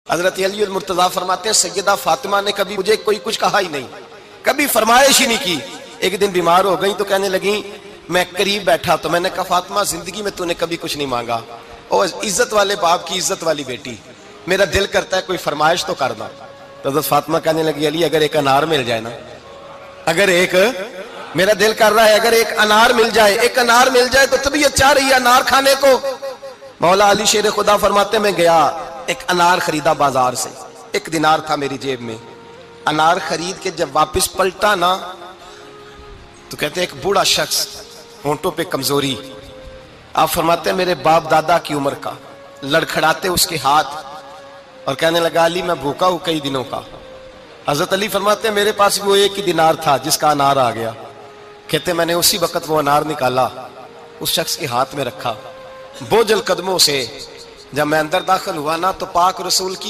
حضرت علی المرتضیٰ فرماتے ہیں سیدہ فاطمہ نے کبھی مجھے کوئی کچھ کہا ہی نہیں، کبھی فرمائش ہی نہیں کی۔ ایک دن بیمار ہو گئی تو کہنے لگیں، میں قریب بیٹھا تو میں نے کہا فاطمہ زندگی میں تو نے کبھی کچھ نہیں مانگا، اور عزت والے باپ کی عزت والی بیٹی، میرا دل کرتا ہے کوئی فرمائش تو کرنا۔ تو حضرت فاطمہ کہنے لگی علی اگر ایک انار مل جائے نا، اگر ایک میرا دل کر رہا ہے اگر ایک انار مل جائے، ایک انار مل جائے تو طبیعت چاہ رہی ہے انار کھانے کو۔ مولا علی شیر خدا فرماتے میں گیا ایک انار خریدا بازار سے، 1 دینار تھا میری جیب میں، انار خرید کے جب واپس پلٹا نا تو کہتے ہیں ایک بوڑھا شخص، ہونٹوں پہ کمزوری، آپ فرماتے ہیں میرے باپ دادا کی عمر کا، لڑکھڑاتے اس کے ہاتھ اور کہنے لگا علی میں بھوکا ہوں کئی دنوں کا۔ حضرت علی فرماتے ہیں میرے پاس وہ 1 ہی دینار تھا جس کا انار آ گیا۔ کہتے میں نے اسی وقت وہ انار نکالا، اس شخص کے ہاتھ میں رکھا، بوجھل قدموں سے جب میں اندر داخل ہوا نا تو پاک رسول کی